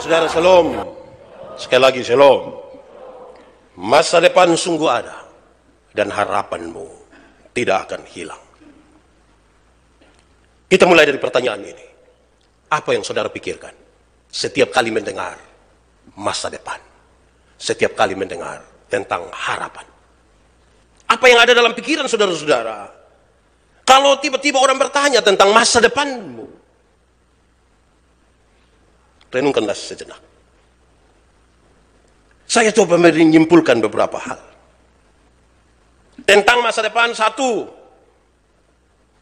Saudara-saudara, shalom. Sekali lagi shalom. Masa depan sungguh ada dan harapanmu tidak akan hilang. Kita mulai dari pertanyaan ini. Apa yang saudara pikirkan setiap kali mendengar masa depan? Setiap kali mendengar tentang harapan? Apa yang ada dalam pikiran saudara-saudara kalau tiba-tiba orang bertanya tentang masa depanmu? Renungkanlah sejenak. Saya coba menyimpulkan beberapa hal tentang masa depan. Satu,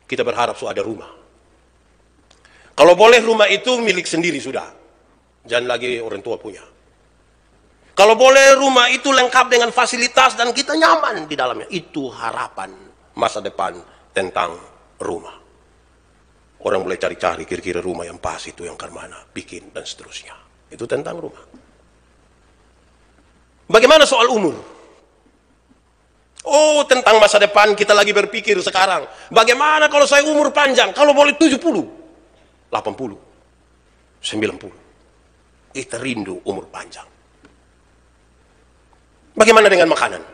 kita berharap sudah ada rumah. Kalau boleh rumah itu milik sendiri sudah, jangan lagi orang tua punya. Kalau boleh rumah itu lengkap dengan fasilitas dan kita nyaman di dalamnya. Itu harapan masa depan tentang rumah. Orang mulai cari-cari kira-kira rumah yang pas itu yang mana bikin dan seterusnya. Itu tentang rumah. Bagaimana soal umur? Oh, tentang masa depan kita lagi berpikir sekarang. Bagaimana kalau saya umur panjang? Kalau boleh 70, 80, 90. Kita rindu umur panjang. Bagaimana dengan makanan?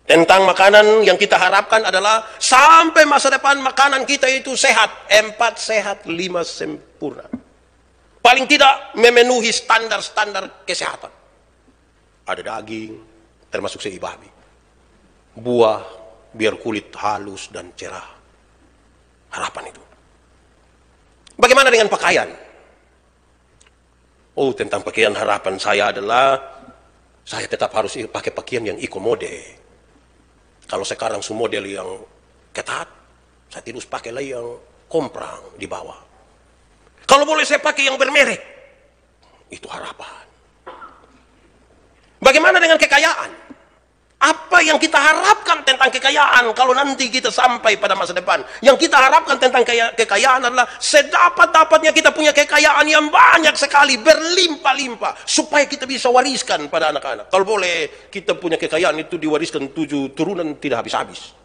Tentang makanan yang kita harapkan adalah sampai masa depan makanan kita itu sehat. 4 sehat, 5 sempurna. Paling tidak memenuhi standar-standar kesehatan. Ada daging, termasuk sei babi. Buah, biar kulit halus dan cerah. Harapan itu. Bagaimana dengan pakaian? Oh, tentang pakaian harapan saya adalah saya tetap harus pakai pakaian yang eco-mode. Kalau sekarang semua model yang ketat, saya terus pakailah yang komprang di bawah. Kalau boleh saya pakai yang bermerek. Itu harapan. Bagaimana dengan kekayaan? Apa yang kita harapkan tentang kekayaan kalau nanti kita sampai pada masa depan? Yang kita harapkan tentang kekayaan adalah sedapat-dapatnya kita punya kekayaan yang banyak sekali, berlimpah-limpah, supaya kita bisa wariskan pada anak-anak. Kalau boleh kita punya kekayaan itu diwariskan 7 turunan tidak habis-habis.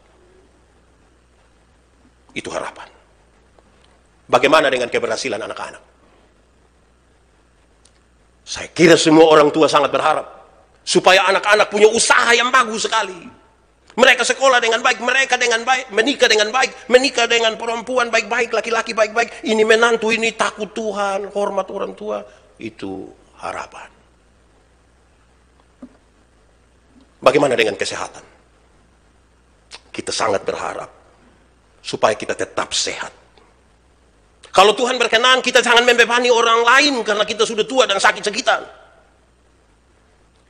Itu harapan. Bagaimana dengan keberhasilan anak-anak? Saya kira semua orang tua sangat berharap supaya anak-anak punya usaha yang bagus sekali. Mereka sekolah dengan baik, mereka dengan baik, menikah dengan baik, menikah dengan perempuan baik-baik, laki-laki baik-baik. Ini menantu, ini takut Tuhan, hormat orang tua. Itu harapan. Bagaimana dengan kesehatan? Kita sangat berharap supaya kita tetap sehat. Kalau Tuhan berkenan, kita jangan membebani orang lain karena kita sudah tua dan sakit-sakitan.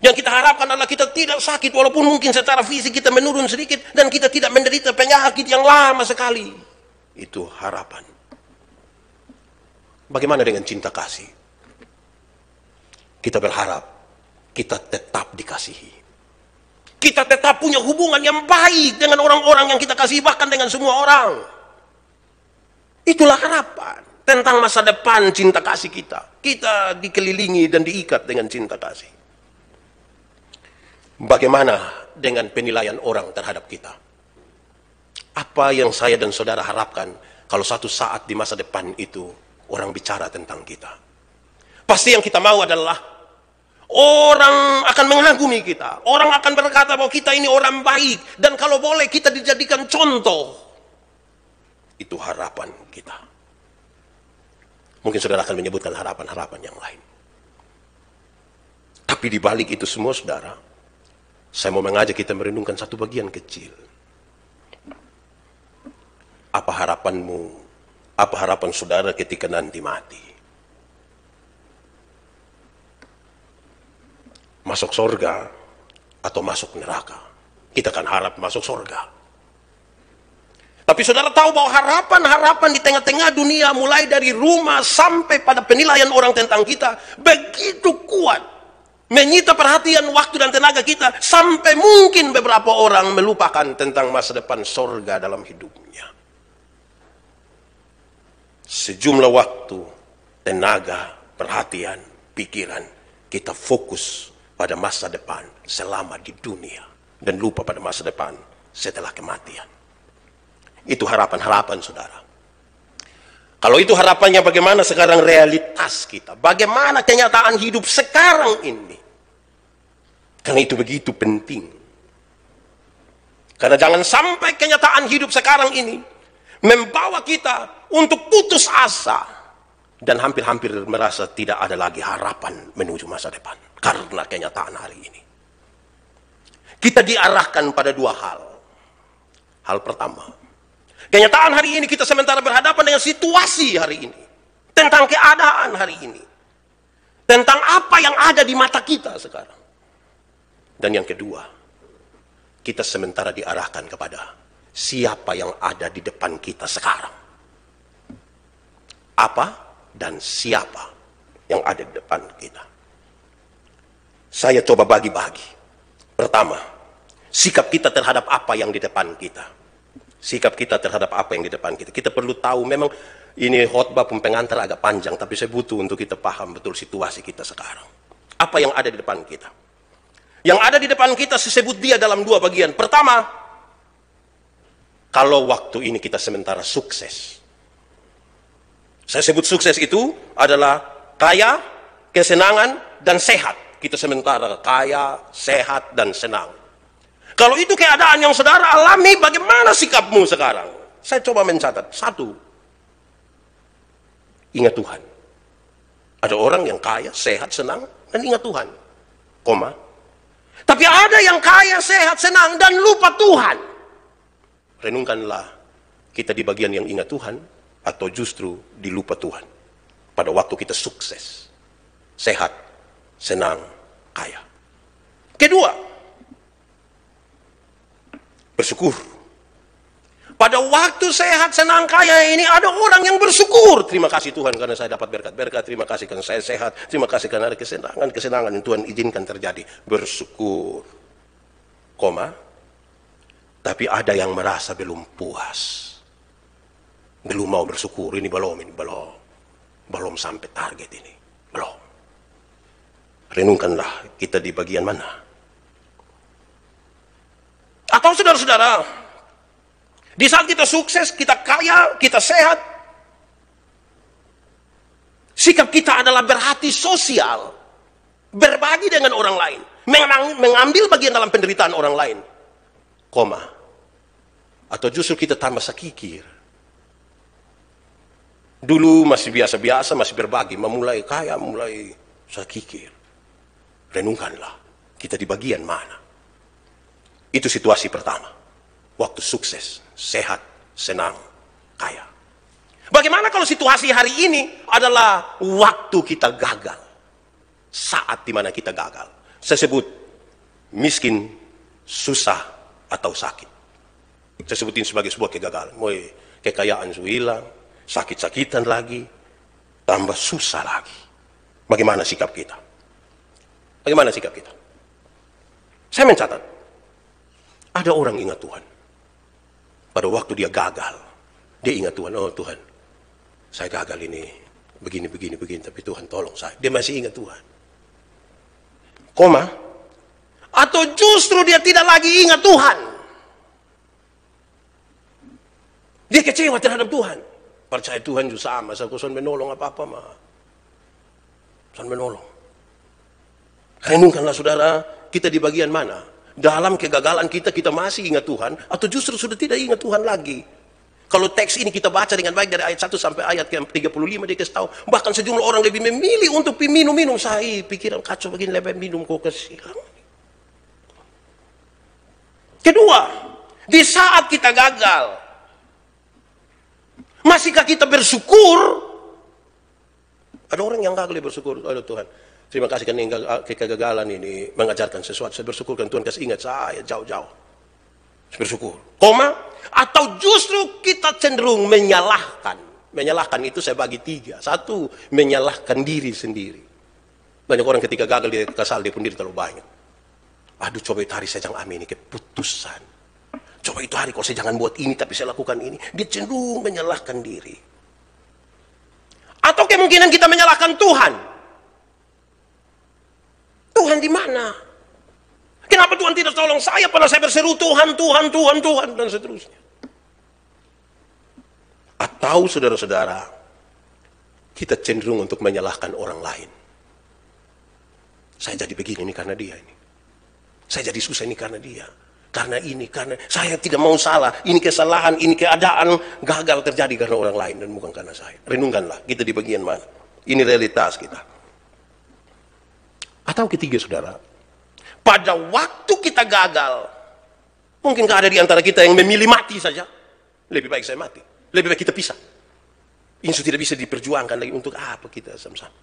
Yang kita harapkan adalah kita tidak sakit, walaupun mungkin secara fisik kita menurun sedikit, dan kita tidak menderita penyakit yang lama sekali. Itu harapan. Bagaimana dengan cinta kasih? Kita berharap kita tetap dikasihi. Kita tetap punya hubungan yang baik dengan orang-orang yang kita kasih, bahkan dengan semua orang. Itulah harapan tentang masa depan cinta kasih kita. Kita dikelilingi dan diikat dengan cinta kasih. Bagaimana dengan penilaian orang terhadap kita? Apa yang saya dan saudara harapkan kalau satu saat di masa depan itu orang bicara tentang kita? Pasti yang kita mau adalah orang akan mengagumi kita. Orang akan berkata bahwa kita ini orang baik. Dan kalau boleh kita dijadikan contoh. Itu harapan kita. Mungkin saudara akan menyebutkan harapan-harapan yang lain. Tapi di balik itu semua saudara, saya mau mengajak kita merenungkan satu bagian kecil. Apa harapanmu? Apa harapan saudara ketika nanti mati? Masuk surga atau masuk neraka? Kita kan harap masuk surga. Tapi saudara tahu bahwa harapan-harapan di tengah-tengah dunia, mulai dari rumah sampai pada penilaian orang tentang kita, begitu kuat. Menyita perhatian, waktu dan tenaga kita, sampai mungkin beberapa orang melupakan tentang masa depan surga dalam hidupnya. Sejumlah waktu, tenaga, perhatian, pikiran, kita fokus pada masa depan selama di dunia. Dan lupa pada masa depan setelah kematian. Itu harapan-harapan saudara. Kalau itu harapannya, bagaimana sekarang realitas kita? Bagaimana kenyataan hidup sekarang ini? Karena itu begitu penting. Karena jangan sampai kenyataan hidup sekarang ini membawa kita untuk putus asa dan hampir-hampir merasa tidak ada lagi harapan menuju masa depan karena kenyataan hari ini. Kita diarahkan pada dua hal. Hal pertama, kenyataan hari ini kita sementara berhadapan dengan situasi hari ini, tentang keadaan hari ini, tentang apa yang ada di mata kita sekarang. Dan yang kedua, kita sementara diarahkan kepada siapa yang ada di depan kita sekarang. Apa dan siapa yang ada di depan kita. Saya coba bagi-bagi. Pertama, sikap kita terhadap apa yang di depan kita. Sikap kita terhadap apa yang di depan kita. Kita perlu tahu, memang ini khotbah pengantar agak panjang, tapi saya butuh untuk kita paham betul situasi kita sekarang. Apa yang ada di depan kita. Yang ada di depan kita, saya sebut dia dalam dua bagian. Pertama, kalau waktu ini kita sementara sukses. Saya sebut sukses itu adalah kaya, kesenangan, dan sehat. Kita sementara kaya, sehat, dan senang. Kalau itu keadaan yang saudara alami, bagaimana sikapmu sekarang? Saya coba mencatat. Satu, ingat Tuhan. Ada orang yang kaya, sehat, senang, dan ingat Tuhan. Koma. Tapi ada yang kaya, sehat, senang, dan lupa Tuhan. Renungkanlah, kita di bagian yang ingat Tuhan, atau justru dilupa Tuhan. Pada waktu kita sukses, sehat, senang, kaya. Kedua, bersyukur. Pada waktu sehat, senang, kaya ini ada orang yang bersyukur. Terima kasih Tuhan karena saya dapat berkat-berkat. Terima kasih karena saya sehat. Terima kasih karena ada kesenangan yang Tuhan izinkan terjadi. Bersyukur. Koma. Tapi ada yang merasa belum puas. Belum mau bersyukur. Ini belum. Belum sampai target ini. Belum. Renungkanlah kita di bagian mana. Atau saudara-saudara, di saat kita sukses, kita kaya, kita sehat, sikap kita adalah berhati sosial, berbagi dengan orang lain, mengambil bagian dalam penderitaan orang lain, koma. Atau justru kita tambah sakikir. Dulu masih biasa-biasa, masih berbagi, memulai kaya, mulai sakikir. Renungkanlah, kita di bagian mana. Itu situasi pertama. Waktu sukses, sehat, senang, kaya. Bagaimana kalau situasi hari ini adalah waktu kita gagal? Saat dimana kita gagal. Saya sebut miskin, susah, atau sakit. Saya sebutin sebagai sebuah kegagalan. Mulai kekayaan su hilang, sakit-sakitan lagi, tambah susah lagi. Bagaimana sikap kita? Bagaimana sikap kita? Saya mencatat, ada orang ingat Tuhan. Pada waktu dia gagal, dia ingat Tuhan. Oh Tuhan, saya gagal ini, begini, tapi Tuhan tolong saya. Dia masih ingat Tuhan. Koma. Atau justru dia tidak lagi ingat Tuhan. Dia kecewa terhadap Tuhan. Percaya Tuhan juga sama, saya kuson menolong apa-apa mah. Kuson menolong. Renungkanlah saudara, kita di bagian mana? Dalam kegagalan kita masih ingat Tuhan, atau justru sudah tidak ingat Tuhan lagi. Kalau teks ini kita baca dengan baik dari ayat 1 sampai ayat ke-35, dia kasih tahu, bahkan sejumlah orang lebih memilih untuk minum-minum. Saya pikiran kacau begini, lebih minum kok kesiang. Kedua, di saat kita gagal, masihkah kita bersyukur? Ada orang yang gagal bersyukur, aduh Tuhan, terima kasih karena kegagalan ini mengajarkan sesuatu. Saya bersyukur kan Tuhan kasih ingat saya jauh-jauh. Saya bersyukur. Koma. Atau justru kita cenderung menyalahkan. Menyalahkan itu saya bagi 3. 1, menyalahkan diri sendiri. Banyak orang ketika gagal dia kesal, dia pun diri terlalu banyak. Aduh coba itu hari saya jangan ambil ini keputusan. Coba itu hari kalau saya jangan buat ini tapi saya lakukan ini. Dia cenderung menyalahkan diri. Atau kemungkinan kita menyalahkan Tuhan. Tuhan di mana? Kenapa Tuhan tidak tolong saya? Padahal saya berseru Tuhan, dan seterusnya. Atau saudara-saudara, kita cenderung untuk menyalahkan orang lain. Saya jadi begini ini karena dia ini. Saya jadi susah ini karena dia. Karena ini, karena saya tidak mau salah. Ini kesalahan, ini keadaan gagal terjadi karena orang lain dan bukan karena saya. Renungkanlah, kita di bagian mana. Ini realitas kita. Atau ketiga, saudara, pada waktu kita gagal, mungkinkah ada di antara kita yang memilih mati saja? Lebih baik saya mati. Lebih baik kita pisah. Ini sudah tidak bisa diperjuangkan lagi, untuk apa kita sama-sama.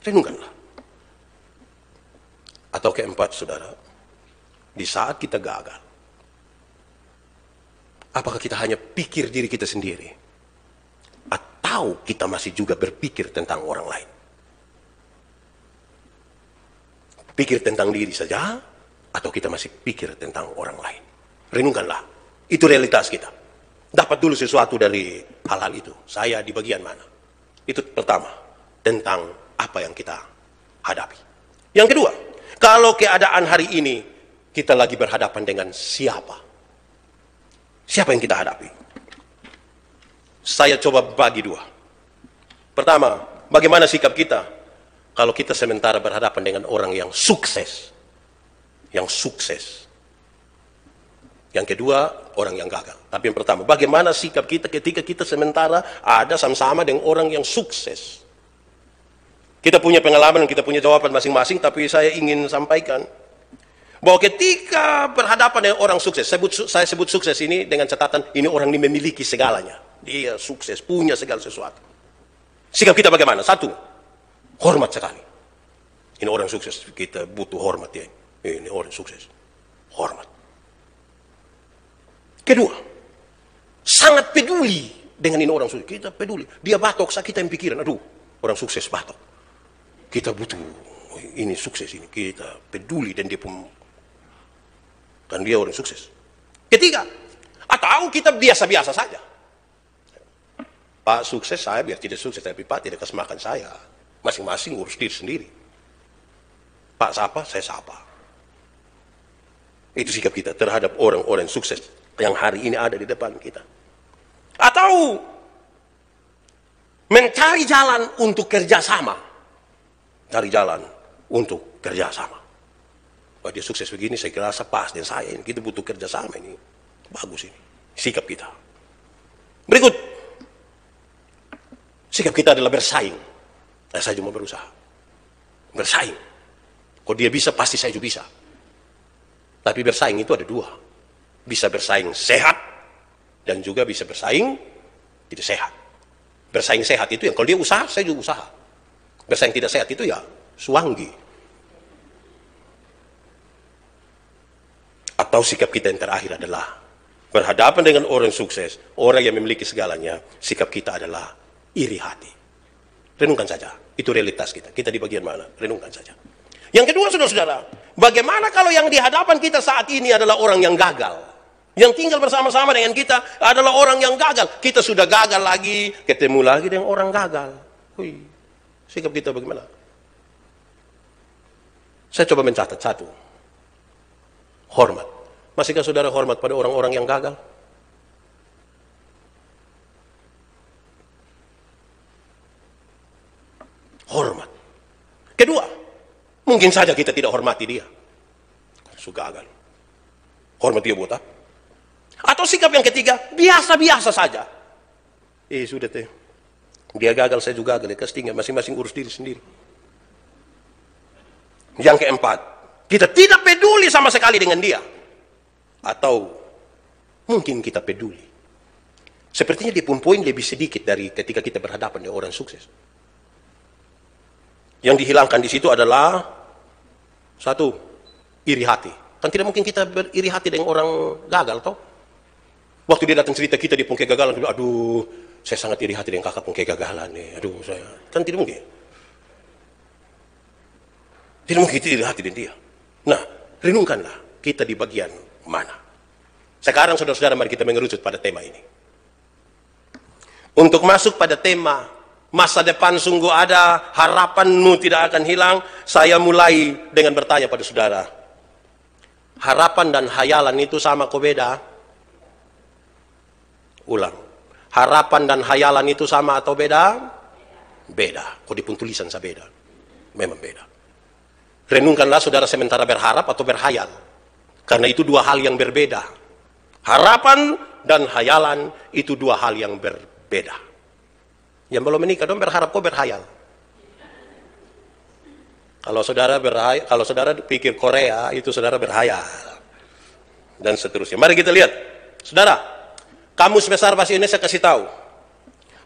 Renungkanlah. Atau keempat, saudara, di saat kita gagal, apakah kita hanya pikir diri kita sendiri? Atau kita masih juga berpikir tentang orang lain? Pikir tentang diri saja, atau kita masih pikir tentang orang lain? Renungkanlah. Itu realitas kita. Dapat dulu sesuatu dari hal-hal itu. Saya di bagian mana? Itu pertama, tentang apa yang kita hadapi. Yang kedua, kalau keadaan hari ini kita lagi berhadapan dengan siapa? Siapa yang kita hadapi? Saya coba bagi dua. Pertama, bagaimana sikap kita kalau kita sementara berhadapan dengan orang yang sukses? Yang sukses. Yang kedua, orang yang gagal. Tapi yang pertama, bagaimana sikap kita ketika kita sementara ada sama-sama dengan orang yang sukses? Kita punya pengalaman dan kita punya jawaban masing-masing, tapi saya ingin sampaikan bahwa ketika berhadapan dengan orang sukses, saya sebut sukses ini dengan catatan, ini orang ini memiliki segalanya. Dia sukses, punya segala sesuatu. Sikap kita bagaimana? Satu, hormat sekali. Ini orang sukses, kita butuh hormat ya. Ini orang sukses, hormat. Kedua, sangat peduli dengan ini orang sukses. Kita peduli. Dia batok, kita yang pikiran, aduh, orang sukses batok. Kita butuh, ini sukses ini. Kita peduli dan dia pun, kan dia orang sukses. Ketiga, atau kita biasa-biasa saja. Pak sukses, saya biar tidak sukses, tapi Pak tidak kasih makan saya. Masing-masing urus diri sendiri. Pak sapa, saya sapa. Itu sikap kita terhadap orang-orang sukses yang hari ini ada di depan kita. Atau mencari jalan untuk kerjasama. Cari jalan untuk kerjasama. Kalau dia sukses begini, saya kira pas dengan saya ini. Kita butuh kerjasama ini. Bagus ini. Sikap kita. Berikut. Sikap kita adalah bersaing. Nah, saya cuma berusaha. Bersaing. Kalau dia bisa, pasti saya juga bisa. Tapi bersaing itu ada dua. Bisa bersaing sehat, dan juga bisa bersaing tidak sehat. Bersaing sehat itu yang kalau dia usaha, saya juga usaha. Bersaing tidak sehat itu ya suanggi. Atau sikap kita yang terakhir adalah berhadapan dengan orang sukses, orang yang memiliki segalanya, sikap kita adalah iri hati. Renungkan saja, itu realitas kita. Kita di bagian mana? Renungkan saja. Yang kedua, saudara-saudara, bagaimana kalau yang di hadapan kita saat ini adalah orang yang gagal? Yang tinggal bersama-sama dengan kita adalah orang yang gagal. Kita sudah gagal lagi, ketemu lagi dengan orang gagal. Hui. Sikap kita bagaimana? Saya coba mencatat satu. Hormat. Masihkah saudara hormat pada orang-orang yang gagal? Hormat. Kedua, mungkin saja kita tidak hormati dia. Sudah gagal. Hormat dia buta. Atau sikap yang ketiga, biasa-biasa saja. Sudah teh. Dia gagal, saya juga gagal. Tinggal masing-masing urus diri sendiri. Yang keempat, kita tidak peduli sama sekali dengan dia. Atau mungkin kita peduli. Sepertinya dia pun poin lebih sedikit dari ketika kita berhadapan dengan orang sukses. Yang dihilangkan di situ adalah satu, iri hati. Kan tidak mungkin kita beriri hati dengan orang gagal, toh? Waktu dia datang cerita kita, dia pun kegagalan, aduh, saya sangat iri hati dengan kakak pun kegagalan nih. Aduh, saya kan tidak mungkin. Tidak mungkin kita iri hati dengan dia. Nah, renungkanlah kita di bagian mana. Sekarang saudara-saudara, mari kita mengerucut pada tema ini. Untuk masuk pada tema masa depan sungguh ada, harapanmu tidak akan hilang, saya mulai dengan bertanya pada saudara. Harapan dan hayalan itu sama kok beda? Ulang. Harapan dan hayalan itu sama atau beda? Beda. Kok di pun tulisan saya beda? Memang beda. Renungkanlah saudara sementara berharap atau berhayal. Karena itu dua hal yang berbeda. Harapan dan hayalan itu dua hal yang berbeda. Yang belum menikah dong berharap kok berhayal. Kalau saudara pikir Korea, itu saudara berhayal. Dan seterusnya. Mari kita lihat. Saudara, Kamus Besar Bahasa Indonesia kasih tahu.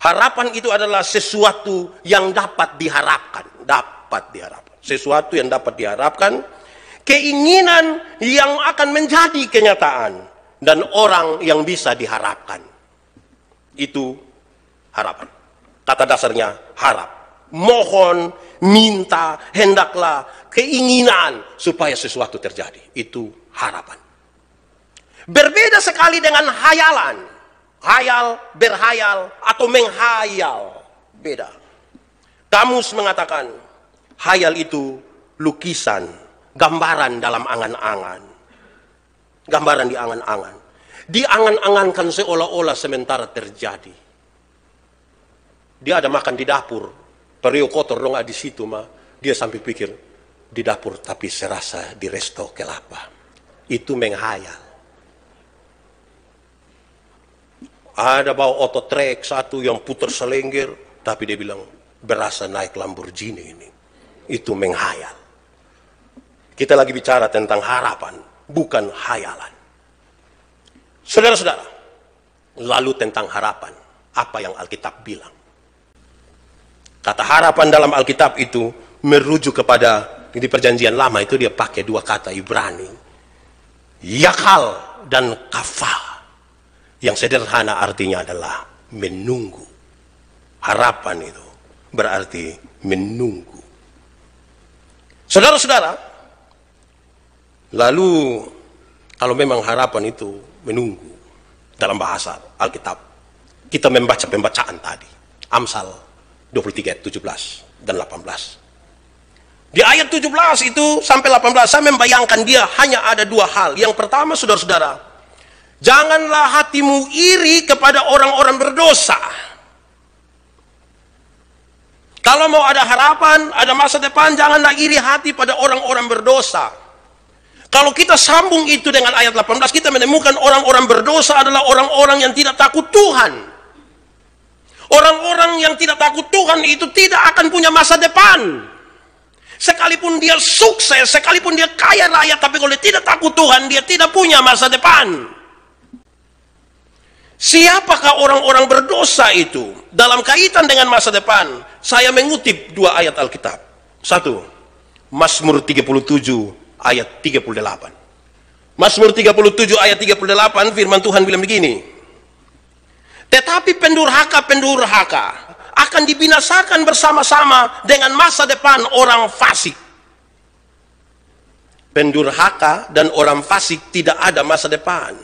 Harapan itu adalah sesuatu yang dapat diharapkan. Dapat diharapkan. Sesuatu yang dapat diharapkan. Keinginan yang akan menjadi kenyataan. Dan orang yang bisa diharapkan. Itu harapan. Kata dasarnya harap. Mohon, minta, hendaklah, keinginan supaya sesuatu terjadi. Itu harapan. Berbeda sekali dengan hayalan. Hayal, berhayal, atau menghayal. Beda. Kamus mengatakan, hayal itu lukisan, gambaran dalam angan-angan. Gambaran di angan-angan. Diangan-angankan seolah-olah sementara terjadi. Dia ada makan di dapur. Periuk kotor dong di situ mah. Dia sampai pikir, di dapur tapi serasa di resto kelapa. Itu menghayal. Ada bawa otot trek satu yang putar selengger, tapi dia bilang berasa naik Lamborghini ini. Itu menghayal. Kita lagi bicara tentang harapan, bukan hayalan. Saudara-saudara, lalu tentang harapan, apa yang Alkitab bilang? Kata harapan dalam Alkitab itu merujuk kepada di Perjanjian Lama itu dia pakai dua kata Ibrani, yakal dan kafal. Yang sederhana artinya adalah menunggu. Harapan itu berarti menunggu. Saudara-saudara, lalu kalau memang harapan itu menunggu dalam bahasa Alkitab, kita membaca pembacaan tadi. Amsal 23, 17 dan 18. Di ayat 17 itu sampai 18 saya membayangkan dia hanya ada dua hal. Yang pertama, saudara-saudara, janganlah hatimu iri kepada orang-orang berdosa. Kalau mau ada harapan, ada masa depan, janganlah iri hati pada orang-orang berdosa. Kalau kita sambung itu dengan ayat 18, kita menemukan orang-orang berdosa adalah orang-orang yang tidak takut Tuhan. Orang-orang yang tidak takut Tuhan itu tidak akan punya masa depan. Sekalipun dia sukses, sekalipun dia kaya raya, tapi kalau dia tidak takut Tuhan, dia tidak punya masa depan. Siapakah orang-orang berdosa itu? Dalam kaitan dengan masa depan, saya mengutip dua ayat Alkitab. Satu, Mazmur 37 ayat 38. Mazmur 37 ayat 38, firman Tuhan bilang begini. Tetapi pendurhaka akan dibinasakan bersama-sama dengan masa depan orang fasik. Pendurhaka dan orang fasik tidak ada masa depan.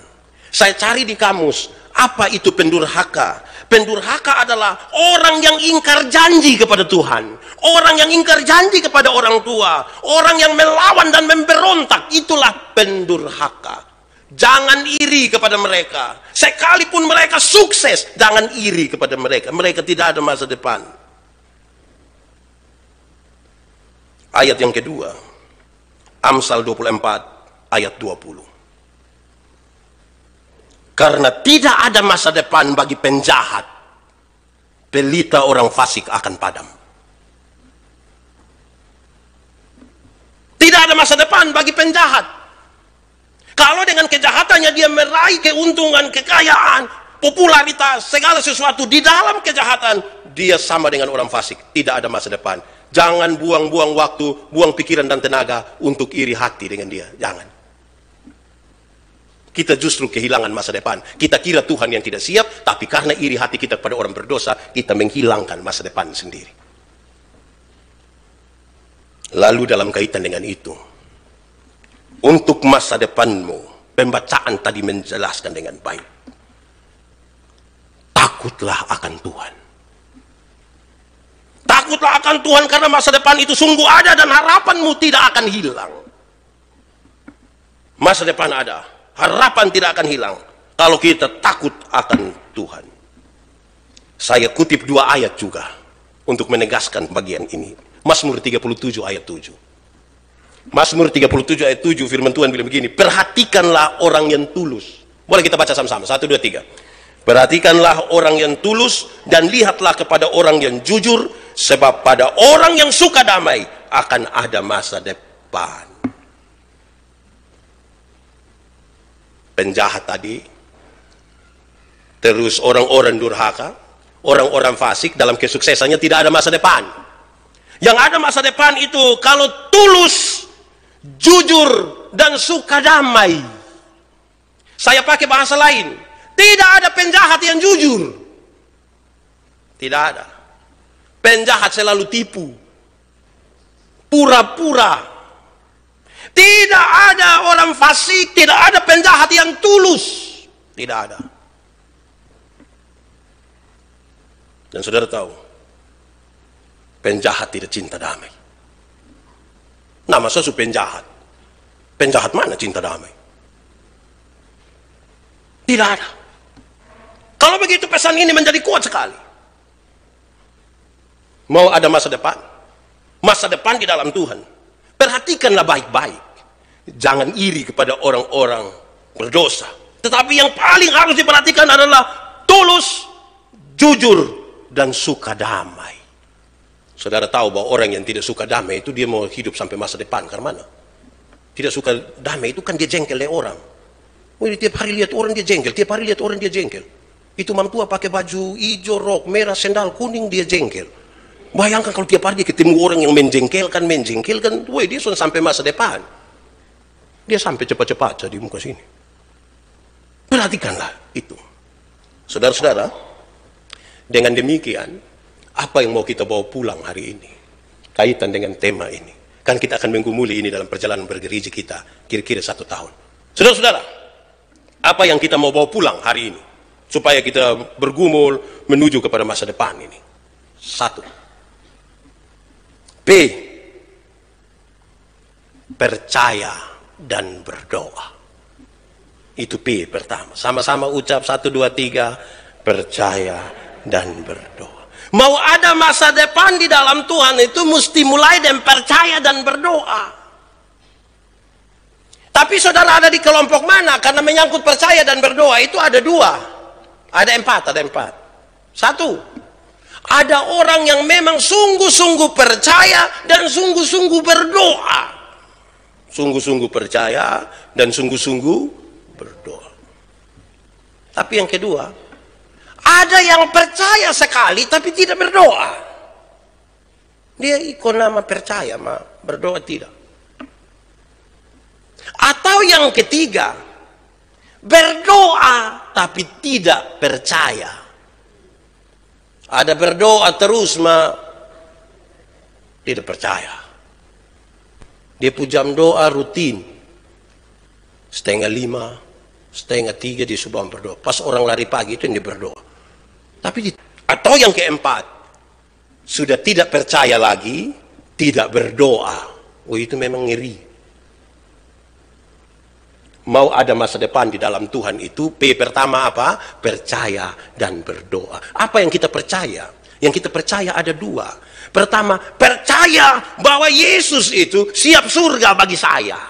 Saya cari di kamus. Apa itu pendurhaka? Pendurhaka adalah orang yang ingkar janji kepada Tuhan. Orang yang ingkar janji kepada orang tua. Orang yang melawan dan memberontak. Itulah pendurhaka. Jangan iri kepada mereka. Sekalipun mereka sukses, jangan iri kepada mereka. Mereka tidak ada masa depan. Ayat yang kedua, Amsal 24 ayat 20. Karena tidak ada masa depan bagi penjahat, pelita orang fasik akan padam. Tidak ada masa depan bagi penjahat. Kalau dengan kejahatannya dia meraih keuntungan, kekayaan, popularitas, segala sesuatu di dalam kejahatan, dia sama dengan orang fasik. Tidak ada masa depan. Jangan buang-buang waktu, buang pikiran dan tenaga untuk iri hati dengan dia. Jangan. Kita justru kehilangan masa depan. Kita kira Tuhan yang tidak siap, tapi karena iri hati kita kepada orang berdosa, kita menghilangkan masa depan sendiri. Lalu dalam kaitan dengan itu, untuk masa depanmu, pembacaan tadi menjelaskan dengan baik. Takutlah akan Tuhan. Takutlah akan Tuhan karena masa depan itu sungguh ada dan harapanmu tidak akan hilang. Masa depan ada. Harapan tidak akan hilang kalau kita takut akan Tuhan. Saya kutip 2 ayat juga untuk menegaskan bagian ini. Mazmur 37 ayat 7. Mazmur 37 ayat 7 firman Tuhan bilang begini, perhatikanlah orang yang tulus. Boleh kita baca sama-sama, 1, 2, 3. Perhatikanlah orang yang tulus dan lihatlah kepada orang yang jujur, sebab pada orang yang suka damai akan ada masa depan. Penjahat tadi, terus orang-orang durhaka, orang-orang fasik dalam kesuksesannya tidak ada masa depan. Yang ada masa depan itu kalau tulus, jujur, dan suka damai. Saya pakai bahasa lain, tidak ada penjahat yang jujur. Tidak ada. Penjahat selalu tipu, pura-pura. Tidak ada orang fasik, tidak ada penjahat yang tulus. Tidak ada. Dan saudara tahu, penjahat tidak cinta damai. Nama saya penjahat. Penjahat mana cinta damai? Tidak ada. Kalau begitu pesan ini menjadi kuat sekali. Mau ada masa depan? Masa depan di dalam Tuhan. Perhatikanlah baik-baik. Jangan iri kepada orang-orang berdosa. Tetapi yang paling harus diperhatikan adalah tulus, jujur, dan suka damai. Saudara tahu bahwa orang yang tidak suka damai itu dia mau hidup sampai masa depan. Karena mana? Tidak suka damai itu kan dia jengkel oleh orang. Oh, tiap hari lihat orang dia jengkel, tiap hari lihat orang dia jengkel. Itu mam tua pakai baju hijau, rok merah, sendal kuning, dia jengkel. Bayangkan kalau tiap hari dia ketemu orang yang menjengkelkan, woi dia sudah sampai masa depan. Dia sampai cepat-cepat di muka sini. Perhatikanlah itu. Saudara-saudara, dengan demikian, apa yang mau kita bawa pulang hari ini? Kaitan dengan tema ini. Kan kita akan menggumuli ini dalam perjalanan bergereja kita, kira-kira 1 tahun. Saudara-saudara, apa yang kita mau bawa pulang hari ini? Supaya kita bergumul menuju kepada masa depan ini. 1. P. Percaya dan berdoa. Itu P pertama. Sama-sama ucap 1, 2, 3. Percaya dan berdoa. Mau ada masa depan di dalam Tuhan itu mesti mulai dengan percaya dan berdoa. Tapi saudara ada di kelompok mana? Karena menyangkut percaya dan berdoa itu ada 2. Ada 4. 1. Ada orang yang memang sungguh-sungguh percaya dan sungguh-sungguh berdoa. Sungguh-sungguh percaya dan sungguh-sungguh berdoa. Tapi yang kedua, ada yang percaya sekali tapi tidak berdoa. Dia ikut nama percaya, berdoa tidak. Atau yang ketiga, berdoa tapi tidak percaya. Ada berdoa terus tidak percaya. Dia jam doa rutin. 4:30, 2:30 dia sudah berdoa. Pas orang lari pagi itu dia berdoa. Atau yang keempat, sudah tidak percaya lagi, tidak berdoa. Oh itu memang ngeri. Mau ada masa depan di dalam Tuhan itu, P pertama apa? Percaya dan berdoa. Apa yang kita percaya? Yang kita percaya ada 2. Pertama, percaya bahwa Yesus itu siap surga bagi saya.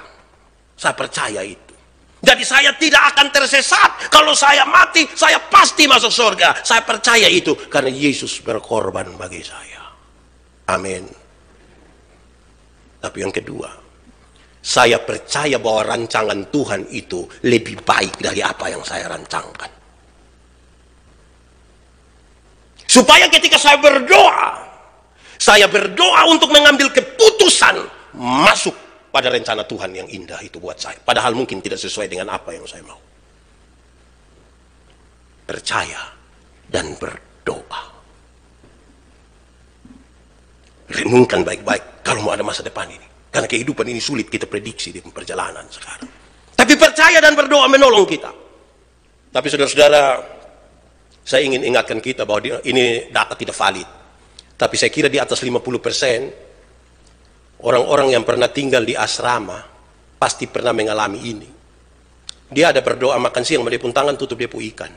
Saya percaya itu. Jadi saya tidak akan tersesat. Kalau saya mati, saya pasti masuk surga. Saya percaya itu karena Yesus berkorban bagi saya. Amin. Tapi yang kedua, saya percaya bahwa rancangan Tuhan itu lebih baik dari apa yang saya rancangkan. Supaya ketika saya berdoa untuk mengambil keputusan masuk pada rencana Tuhan yang indah itu buat saya. Padahal mungkin tidak sesuai dengan apa yang saya mau. Percaya dan berdoa. Renungkan baik-baik kalau mau ada masa depan ini. Karena kehidupan ini sulit kita prediksi di perjalanan sekarang. Tapi percaya dan berdoa menolong kita. Tapi saudara-saudara, saya ingin ingatkan kita bahwa ini data tidak valid. Tapi saya kira di atas 50% orang-orang yang pernah tinggal di asrama pasti pernah mengalami ini. Dia ada berdoa makan siang, dia pun tangan tutup dia pun ikan.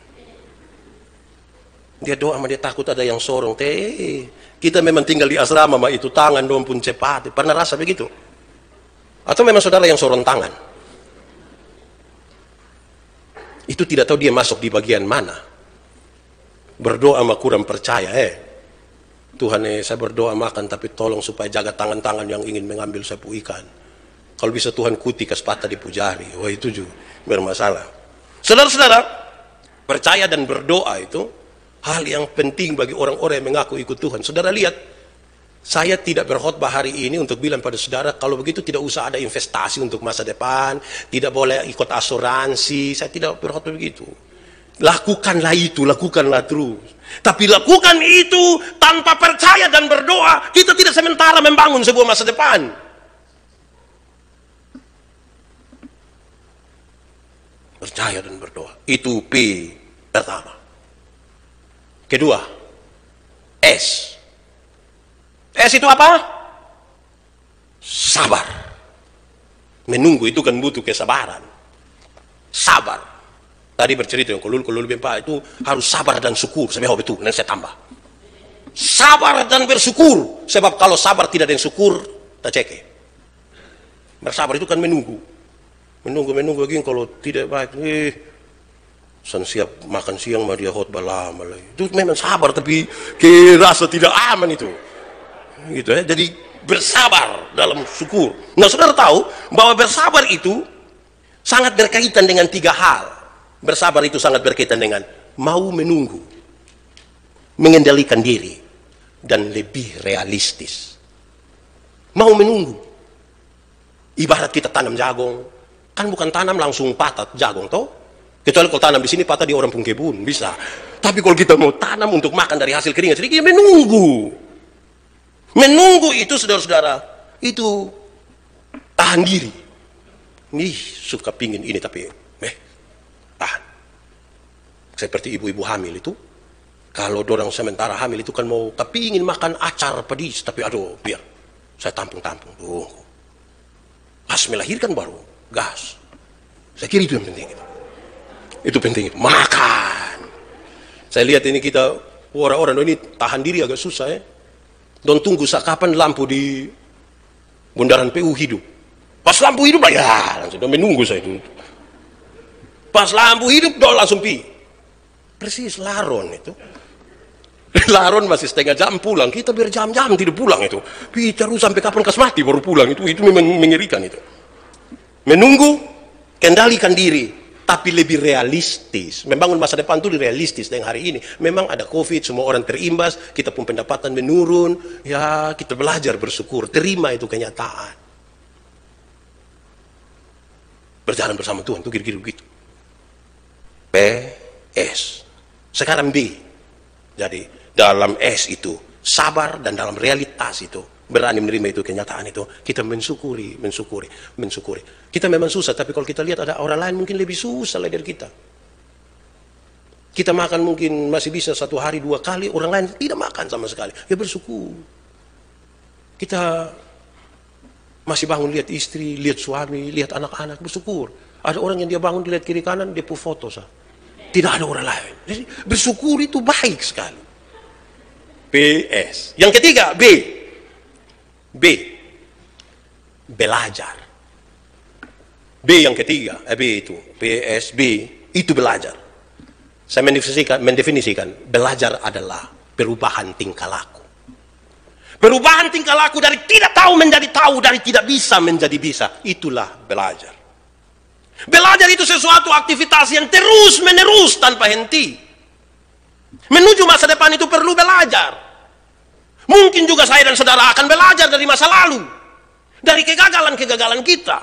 Dia doa sama dia takut ada yang sorong. Kita memang tinggal di asrama, itu tangan dong pun cepat. Pernah rasa begitu? Atau memang saudara yang sorong tangan? Itu tidak tahu dia masuk di bagian mana. Berdoa sama kurang percaya. Tuhan, saya berdoa makan, tapi tolong supaya jaga tangan-tangan yang ingin mengambil sapu ikan. Kalau bisa Tuhan kuti patah di pujari. Wah, itu juga bermasalah. Saudara-saudara, percaya dan berdoa itu hal yang penting bagi orang-orang yang mengaku ikut Tuhan. Saudara lihat, saya tidak berkhotbah hari ini untuk bilang pada saudara, kalau begitu tidak usah ada investasi untuk masa depan, tidak boleh ikut asuransi. Saya tidak berkhotbah begitu. Lakukanlah itu, lakukanlah terus. Tapi lakukan itu tanpa percaya dan berdoa, kita tidak sementara membangun sebuah masa depan. Percaya dan berdoa. Itu P pertama. Kedua, S. S itu apa? Sabar. Menunggu itu kan butuh kesabaran. Sabar. Tadi bercerita yang kolul bempa itu harus sabar dan syukur. Sebab itu, nanti saya tambah. Sabar dan bersyukur. Sebab kalau sabar tidak ada yang syukur, tak ceke. Bersabar itu kan menunggu. Menunggu begini, kalau tidak baik, siap makan siang mah dia khotbah lama lagi. Itu memang sabar, tapi rasa tidak aman itu. Gitu ya. Jadi bersabar dalam syukur. Nah, saudara tahu bahwa bersabar itu sangat berkaitan dengan 3 hal. Bersabar itu sangat berkaitan dengan mau menunggu, mengendalikan diri, dan lebih realistis. Mau menunggu. Ibarat kita tanam jagung, kan bukan tanam langsung patah jagung toh. Kecuali kalau tanam di sini patah di orang pun kebun, bisa. Tapi kalau kita mau tanam untuk makan dari hasil keringat sedikit, ya menunggu. Menunggu itu, saudara-saudara, itu tahan diri. Nih, suka pingin ini tapi tahan. Seperti ibu-ibu hamil itu, kalau dorang sementara hamil itu kan mau tapi ingin makan acar pedis, tapi aduh biar saya tampung-tampung. Pas melahirkan baru gas. Saya kira itu yang penting. Itu penting itu. Makan. Saya lihat ini kita orang-orang ini tahan diri agak susah ya. Don tunggu kapan lampu di bundaran PU hidup. Pas lampu hidup ya langsung menunggu saya itu. Pas lampu hidup, langsung pi. Persis laron itu. Laron masih setengah jam pulang. Kita berjam-jam tidak pulang itu. Pi terus sampai kapan kas mati baru pulang itu. Itu memang mengerikan itu. Menunggu, kendalikan diri. Tapi lebih realistis. Membangun masa depan itu realistis. Dan hari ini memang ada COVID, semua orang terimbas. Kita pun pendapatan menurun. Ya kita belajar bersyukur. Terima itu kenyataan. Berjalan bersama Tuhan itu kira-kira begitu. PS. Sekarang B. Jadi dalam S itu sabar, dan dalam realitas itu berani menerima itu kenyataan itu, kita mensyukuri. Kita memang susah, tapi kalau kita lihat ada orang lain mungkin lebih susah dari kita. Kita makan mungkin masih bisa 1 hari 2 kali, orang lain tidak makan sama sekali. Ya bersyukur. Kita masih bangun lihat istri, lihat suami, lihat anak-anak, bersyukur. Ada orang yang dia bangun dilihat kiri kanan, dia foto sah. Tidak ada orang lain. Jadi bersyukur itu baik sekali. PS. Yang ketiga B. Belajar. B yang ketiga. B itu PS B itu belajar. Saya mendefinisikan belajar adalah perubahan tingkah laku. Perubahan tingkah laku dari tidak tahu menjadi tahu, dari tidak bisa menjadi bisa. Itulah belajar. Belajar itu sesuatu aktivitas yang terus menerus tanpa henti. Menuju masa depan itu perlu belajar. Mungkin juga saya dan saudara akan belajar dari masa lalu, dari kegagalan-kegagalan kita,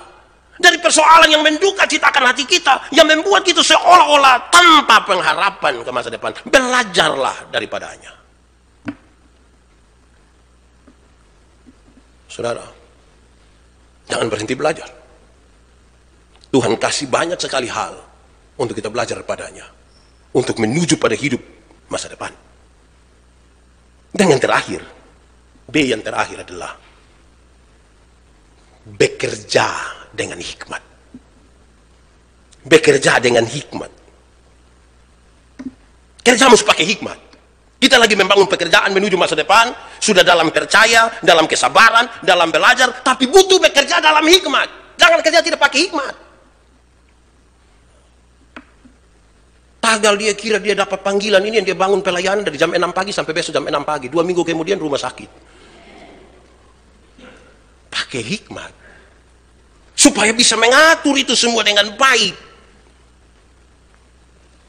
dari persoalan yang menduka citakan hati kita, yang membuat kita seolah-olah tanpa pengharapan ke masa depan. Belajarlah daripadanya. Saudara, jangan berhenti belajar. Tuhan kasih banyak sekali hal untuk kita belajar padanya, untuk menuju pada hidup masa depan. Dan yang terakhir, B yang terakhir adalah bekerja dengan hikmat. Bekerja dengan hikmat. Kerja harus pakai hikmat. Kita lagi membangun pekerjaan menuju masa depan, sudah dalam percaya, dalam kesabaran, dalam belajar, tapi butuh bekerja dalam hikmat. Jangan kerja tidak pakai hikmat. Tagal dia kira dia dapat panggilan ini, yang dia bangun pelayanan dari jam 6 pagi sampai besok jam 6 pagi. 2 minggu kemudian rumah sakit. Pakai hikmat. Supaya bisa mengatur itu semua dengan baik.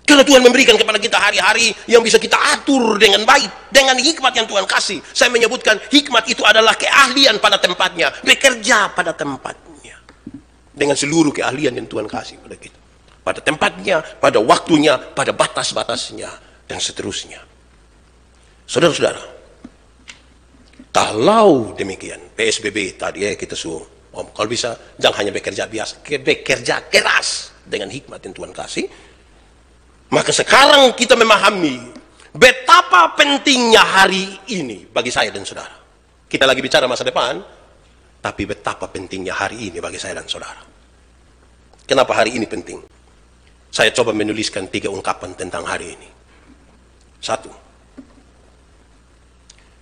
Karena Tuhan memberikan kepada kita hari-hari yang bisa kita atur dengan baik. Dengan hikmat yang Tuhan kasih. Saya menyebutkan hikmat itu adalah keahlian pada tempatnya. Bekerja pada tempatnya. Dengan seluruh keahlian yang Tuhan kasih pada kita. Pada tempatnya, pada waktunya, pada batas-batasnya, dan seterusnya. Saudara-saudara, kalau demikian, PSBB tadi kita suruh, kalau bisa jangan hanya bekerja biasa, bekerja keras dengan hikmat yang Tuhan kasih. Maka sekarang kita memahami betapa pentingnya hari ini bagi saya dan saudara. Kita lagi bicara masa depan, tapi betapa pentingnya hari ini bagi saya dan saudara. Kenapa hari ini penting? Saya coba menuliskan 3 ungkapan tentang hari ini. 1.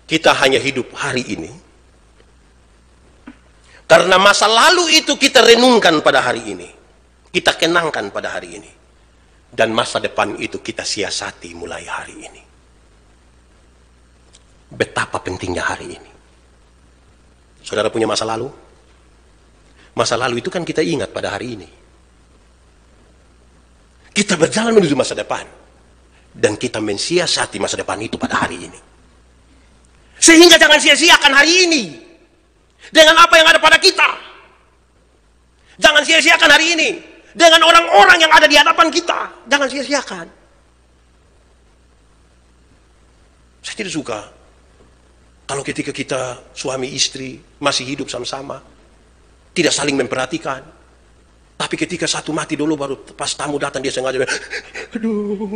Kita hanya hidup hari ini karena masa lalu itu kita renungkan pada hari ini. Kita kenangkan pada hari ini. Dan masa depan itu kita siasati mulai hari ini. Betapa pentingnya hari ini. Saudara punya masa lalu? Masa lalu itu kan kita ingat pada hari ini. Kita berjalan menuju masa depan. Dan kita mensiasati masa depan itu pada hari ini. Sehingga jangan sia-siakan hari ini. Dengan apa yang ada pada kita. Jangan sia-siakan hari ini. Dengan orang-orang yang ada di hadapan kita. Jangan sia-siakan. Saya tidak suka kalau ketika kita suami istri masih hidup sama-sama, tidak saling memperhatikan. Tapi ketika satu mati dulu, baru pas tamu datang dia sengaja, aduh,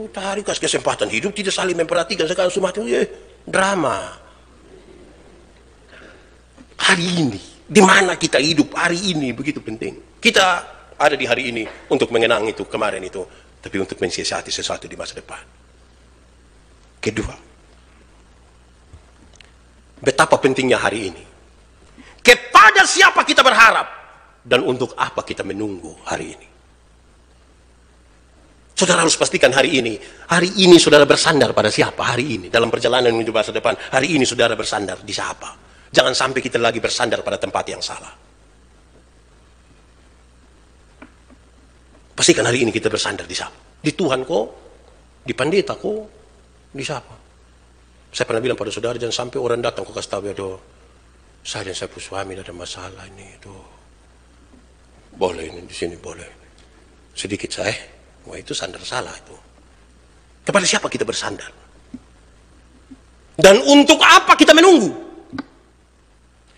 tarik kesempatan hidup, tidak saling memperhatikan. Sekarang sudah mati, drama. Hari ini, di mana kita hidup hari ini begitu penting. Kita ada di hari ini untuk mengenang itu kemarin itu, tapi untuk mensiasati sesuatu di masa depan. Kedua, betapa pentingnya hari ini. Kepada siapa kita berharap dan untuk apa kita menunggu hari ini. Saudara harus pastikan hari ini saudara bersandar pada siapa hari ini dalam perjalanan menuju masa depan. Hari ini saudara bersandar di siapa? Jangan sampai kita lagi bersandar pada tempat yang salah. Pastikan hari ini kita bersandar di siapa? Di Tuhan kok? Di pendeta kok? Di siapa? Saya pernah bilang pada saudara, jangan sampai orang datang kok kasih tahu, aduh, saya dan saya punya suami ada masalah ini, itu boleh ini di sini boleh. Sedikit saya, wah itu sandar salah itu. Kepada siapa kita bersandar? Dan untuk apa kita menunggu?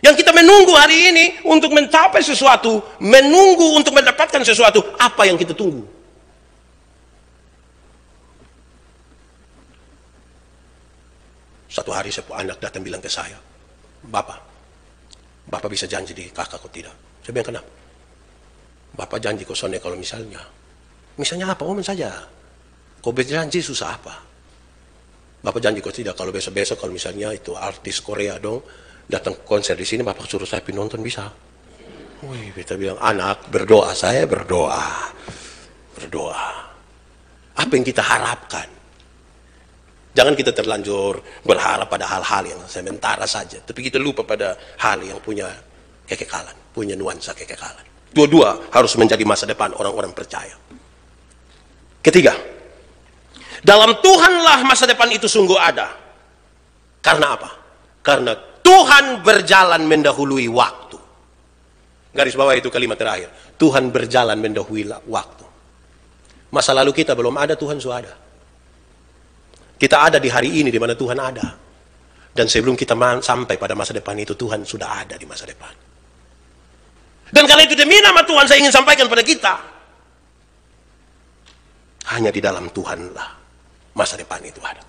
Yang kita menunggu hari ini untuk mencapai sesuatu, menunggu untuk mendapatkan sesuatu, apa yang kita tunggu? Satu hari sebuah anak datang bilang ke saya, Bapak bisa janji di kakak kok tidak? Saya bilang kenapa? Bapak janji kok Sone kalau misalnya apa omong saja. Kau berjanji susah apa? Bapak janji kok tidak kalau besok-besok kalau misalnya itu artis Korea dong datang konser di sini, Bapak suruh saya nonton bisa? Wih, kita bilang anak berdoa, saya berdoa. Apa yang kita harapkan? Jangan kita terlanjur berharap pada hal-hal yang sementara saja, tapi kita lupa pada hal yang punya kekekalan, punya nuansa kekekalan. Dua-dua harus menjadi masa depan orang-orang percaya. Ketiga, dalam Tuhanlah masa depan itu sungguh ada. Karena apa? Karena Tuhan berjalan mendahului waktu. Garis bawah itu kalimat terakhir. Tuhan berjalan mendahului waktu. Masa lalu kita belum ada, Tuhan sudah ada. Kita ada di hari ini di mana Tuhan ada. Dan sebelum kita sampai pada masa depan itu, Tuhan sudah ada di masa depan. Dan karena itu demi nama Tuhan saya ingin sampaikan pada kita. Hanya di dalam Tuhanlah masa depan itu ada.